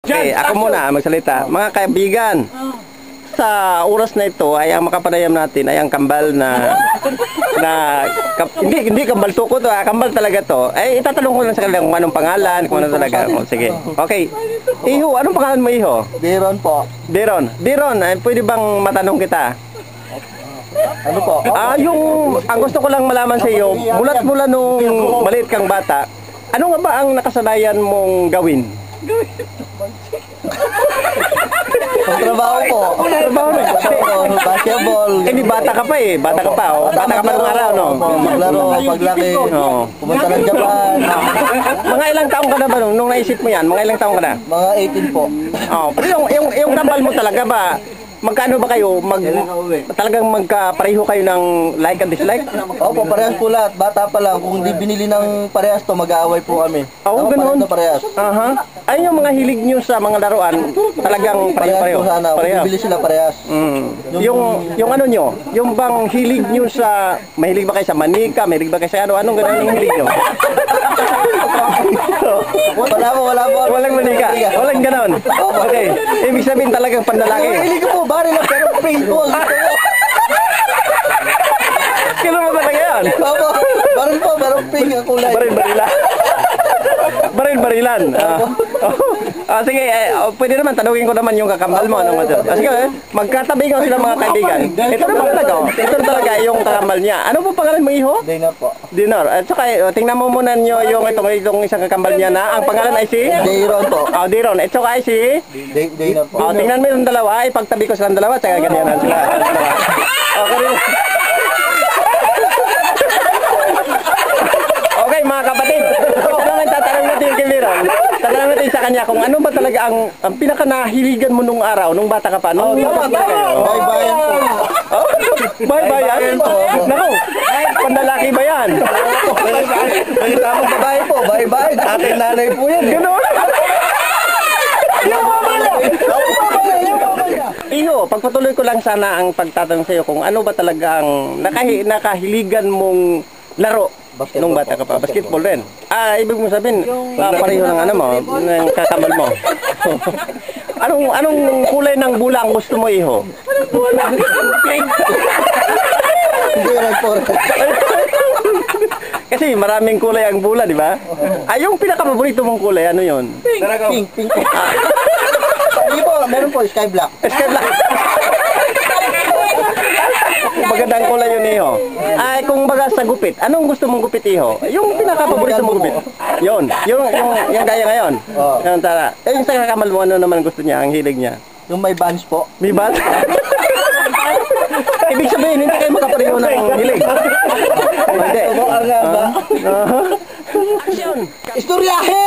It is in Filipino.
Okay, ako muna magsalita. Mga kaibigan, sa oras na ito ay ang makapanayam natin ay ang kambal hindi kambal tukot, kambal talaga to. Ay itatanong ko lang sa kanila kung anong pangalan, kung ano talaga. O, sige. Okay. Iho, anong pangalan mo, Iho? Diron po. Diron, ay pwede bang matanong kita? Ano po? Ang gusto ko lang malaman sa iyo, mulat-mula nung maliit kang bata, ano nga ba ang nakasanayan mong gawin? Pagtrabaho po. Trabaho na. Basketball. Di bata ka pa eh. Bata ka pa. Bata ka pa nung araw, no? Maglaro, paglaki. Pumunta ng Japan. Mga ilang taong ka na ba nung naisip mo yan? Mga ilang taong ka na? Mga 18 po. Pero yung kambal mo talaga ba? Magkano ba kayo? Talagang magkapareho kayo ng like and dislike? Opo, parehas po lahat. Bata pa lang. Kung di binili ng parehas to, mag-aaway po kami. Ganoon? Parehas. Ay, yung mga hilig nyo sa mga laruan, talagang pareho-pareho. Parehas po sana. Kung bibili sila parehas. Yung ano nyo, yung bang hilig nyo sa, mahilig ba kayo sa manika, mahilig ba kayo sa ano, anong gano'n yung hilig nyo? Wala po. Walang manika, walang gano'n. Okay, ibig sabihin talagang pandalaki. Hilig ko po, baril lang, pero paintball. Kailan mo talaga yan? Opo, baril po, pero pink ang kulay. Baril-barilan. Sige, pwede naman tanungin ko naman yung kakambal mo. Sige, magkatabi ko sila mga kaibigan. Ito naman talaga. Ito talaga yung kakambal niya. Ano po pangalan mo, Iho? Dinar po. Dinar. At saka, tingnan mo muna nyo yung itong isang kakambal niya na ang pangalan ay si? Diron po. Diron. Ito ka ay si? Dinar po. Tingnan mo yung dalawa. Ipagtabi ko silang dalawa. Tsaka ganyan sila. Okay, mga kapatid. Ito naman tatanong natin kay Diron. Tatanong natin sa kanya kung ano ba talaga ang pinaka-nahiligan mo nung araw, nung bata ka pa. Bye-bye po. Bye-bye po. Naku, pandalaki ba yan? May tamang babae po. Bye-bye. Ating nanay po yan. Ganoon? Iho, pagpatuloy ko lang sana ang pagtatanong sa iyo kung ano ba talaga ang nakahiligan mong laro nung bata ka pa. Basketball rin. Ibig mo sabihin, pareho ng ano mo, ng kakambal mo. Anong kulay ng bula ang gusto mo, Iho? Kasi maraming kulay ang bula, di ba? Yung pinaka-paborito mong kulay, ano yun? Pink. Hindi po, meron po, sky black. Sky black. Magandang kulay yun, Iho. Kung baga sa gupit, anong gusto mong gupit, Iho? Yung pinaka-paborito mong gupit. Yung gaya ngayon. Yung tara. Yung sa kakambal mo, ano naman gusto niya, ang hilig niya? Yung may bands po. May bands? Ibig sabihin, hindi kayo makapareho ng hilig. Hindi. Istoryahe!